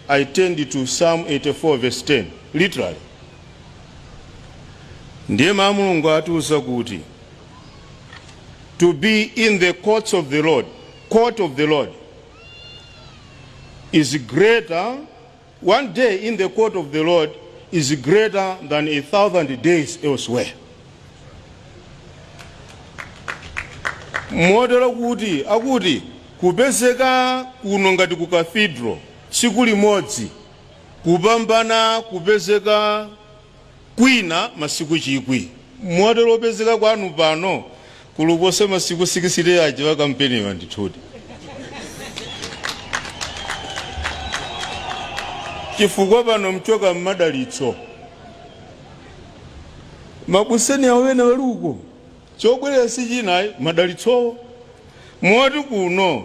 I turned to Psalm 84 verse 10, literally. Ndiye Mulungu atiuza kuti to be in the court of the Lord is greater. One day in the court of the Lord is greater than 1,000 days elsewhere. Modera kuti akuti kupezeka kuno ngati ku cathedral tsiku limodzi kupambana kupezeka kwina masiku chikwi. Modera opezeka kwanu pano kulupose masiku 60 aja vakampeniwa ndithudi. Chifukwa pano mchoka mmadalitso mabuseni awene waluko chobwerera si chinayi madalitso moti kuno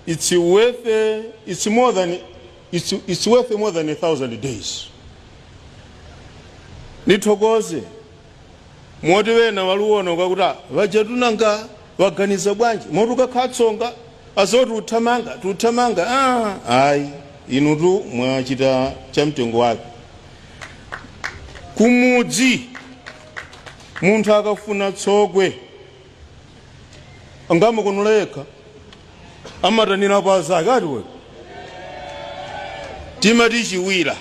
it's worth more than 1,000 days. Nithokoze moti wena waluona kwakuti vajatunanga waganiza bwanji moti ukakhatsonga azoti uthamanga ayi inutu mwachita chamtengo wake. Kumudzi munthu akafuna tsogwe angamukonoleka amatanira pazake atiwe timati chiwira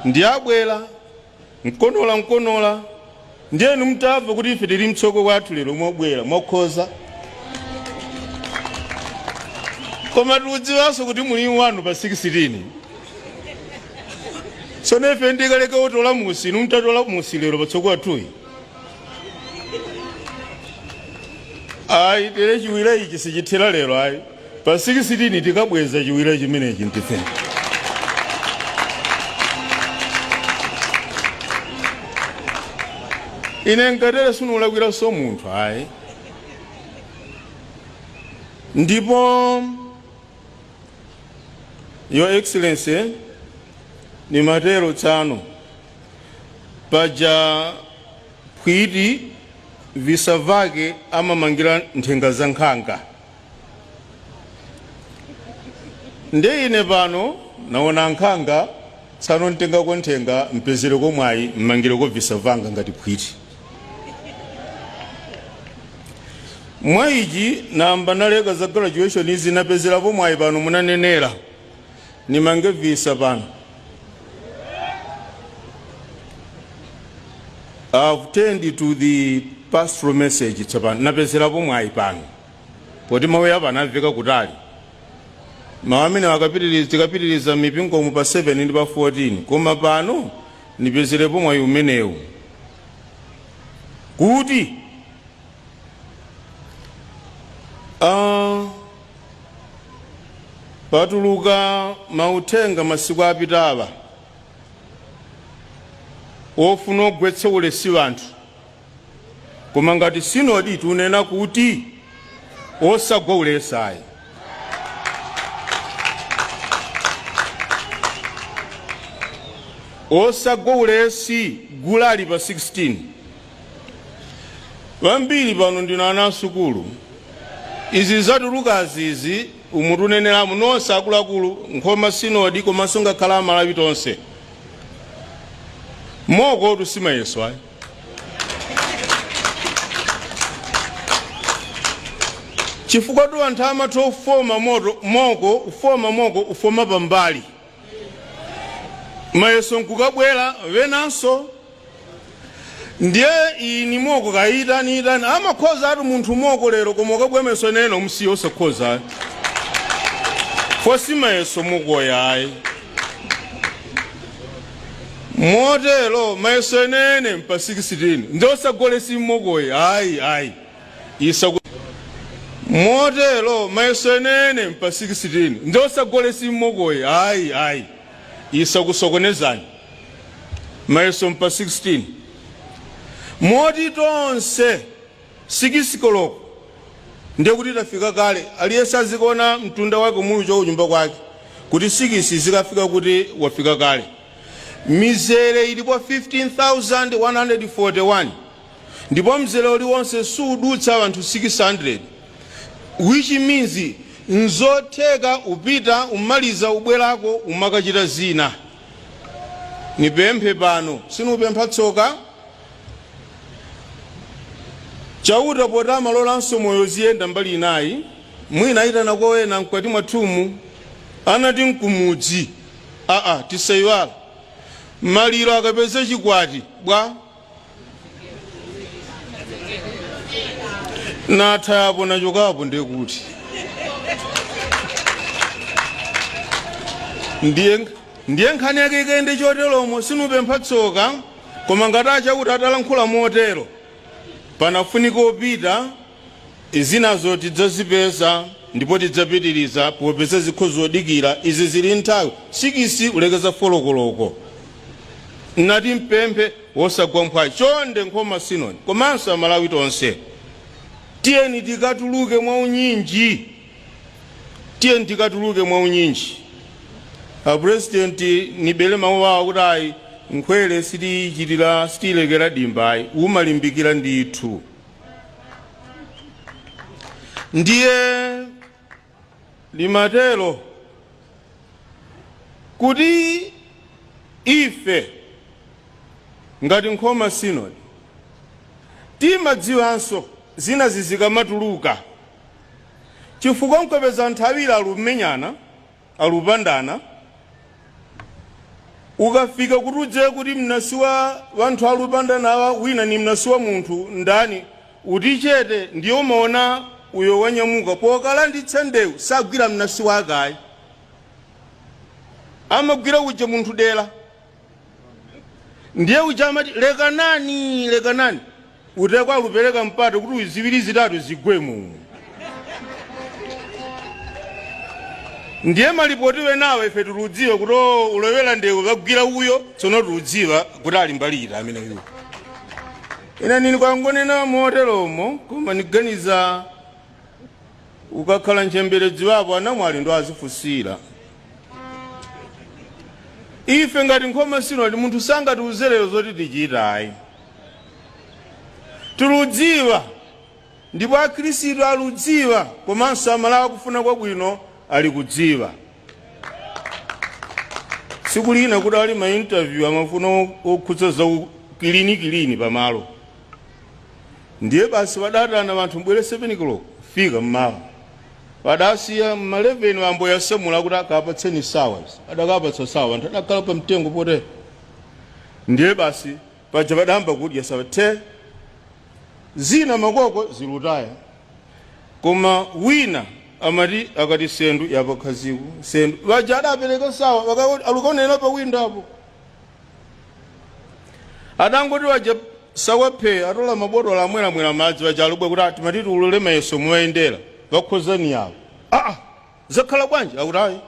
ndiyabwera mkonola ndiyenu mtamva kuti ife tili mtsogwe kwathu lero mwabwera mwakhoza. Koma tudziwanso kuti muli wanu pa 16. So nefe ndikaleka otola musi numtatola musi lero patsogwe athuyi. Ayi tere chiwira ichi sichithera lero ayi. Pa 16 tikabweza chiwira chimenechi ntife. Ine nkatere sunulakwira so munthu ayi. Ndipo Your Excellency, ni matero tsano paja kwiti visa vake amamangira nthenga za nkhanga. Nde ine pano naona nkhanga tsano ntenga kwa nthenga mpezere ko mwayi mmangire ko visa vanga ngati kwiti. Mwayiji namba naleka za graduation izi napezera po mwayi pano munanenera nimange visa pano. I've turned to the pastoral message tsapano napezera po mwayi pano poti mawe apa naveka kutali mawamene wakapitiriza mipingo mu pa 7 ndi pa 14 koma pano nipezere po mwayi umenewu kuti patuluka mauthenga masiku apitaba ofuna ogwetsa ulesi wanthu koma ngati sinodi tunena kuti osagwa ulesayi. Osagwa ulesi gulali pa 16. Vambiri pano ndina ana sukulu izi zatuluka zizi umutunenera munonse akuluakulu nkhoma sinodi komanso ngakhala amalawi tonse moko tusima yesu ayi. Chifukwa tu anthu amatha ufoma moko ufoma pambali mayeso nkukabwera venanso ndiye ini moko kaitani amakhoza ati munthu moko lero koma ukabwemeso neno msiyo osakhoza fosima yeso moko yayi. Motelo mayeso nene mpa 16 ndosagolesi moko ayi isago. Motelo mayeso nene mpa 16 ndosagolesi moko ayi isakusokonezani mayeso mpa 16. Moti tonse sikisikoloko ndekuti tafika kale aliyesa zikona mtunda wake mulu cho nyumba kwake kuti sikisi zikafika kuti wafika kale. Mizere ilipo 15,141 ndipo mzere uliwonse sudutsa anthu 600, which means nzotheka upita umaliza ubwerako umakachita zina. Nipemphe pano sinupempha tsoka chauta pota malolanso moyo ziyenda mbali inayi mwina itana kowena mkwati mwathumu anati nkumudzi tisayiwala maliro akapeza chikwati bwa nathapo nachokapo ndekuti ndiye nkhani yake ikaende choteromo sinupempha tsoka koma ngati achauta atalankhula motero panafunika opita izinazo tidzazipeza ndipo tidzapitiriza popeza zikho zodikira izi zili nthawi sikisi ulekeza folokoloko nati mpemphe wosagwa mphwayi chonde nkhoma sinoni komanso amalawi tonse tiyeni tikatuluke mwaunyinji President nibele mawu awo kuti ayi nkhwele sitilekera dimbayi umalimbikira ndithu. Ndiye limatelo kuti ife ngati nkhoma sinodi timadziwanso zina zizikamatuluka chifukwa nkapeza nthawire alumenyana alupandana ukafika kuti udze kuti mnasiwa wanthu alupandana awa wina ni mnasiwa munthu ndani utichete ndiyo maona uyo wanyamuka pokalanditsa ndewu sagwira mnasiwa akayi amagwira uja munthu dela ndiye uja amati lekanani utekwa alupereka mpata kuti ziwiri zitatu zigwemo. Ndiye malipotiwe nawe ife tuludziwa kuti ulowera ndewu bagwira uyo tsono tuludziwa kuti ali mbalira amene uyo. Ina nini kwangonena moteromo koma niganiza ukakhala nchemberedzi wapo anamwali ndo azifusira. Ife ngati nkhoma sinodi munthu sangatiuzerero zoti tichitayi. Tuludziwa ndipo akhristu aludziwa komanso amalawi kufuna kwabwino ali kudziwa. Siku lina kuti ali ma interview amafuna okhudza za kilini pamalo. Ndiye basi wadatana anthu mbwere 7 o'clock fika mmawa. Wadasiya ma 11 wambo yasemula kuti akapatseni hours. Adakapatsa sawa anthu adakhala pa mtengo pote. Ndiye basi paja badamba kuti yasawathe zina makoko zilutaya koma wina amati akati sendu yapakhaziku sendu vajada apereka sawa wakati alukonena pa window apo adangoti waje sawaphe atola mabodo la mwera madzi vajalubwe kuti atimati ulole mayeso muwayendera vakhozani yawo zakhala bwanji akutayi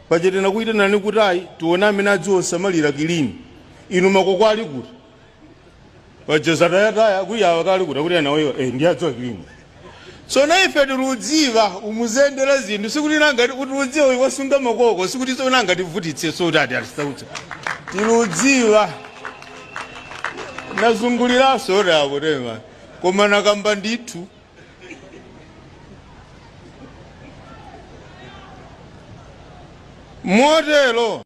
pachetena kuita nani kutayi tiona amene adziwosamalira kilini inu makoko ali kuti vajezatayataya kuyawa kali kuti anawewa ndiyadziwa kilini. So na ife tiludziwa umuzendera zinthu sikuti nangati kuti udziwa wasunga makoko sikuti so nangati vutitse so dadi alisauta tiludziwa nazungulira so rabo tema koma nakamba ndithu motelo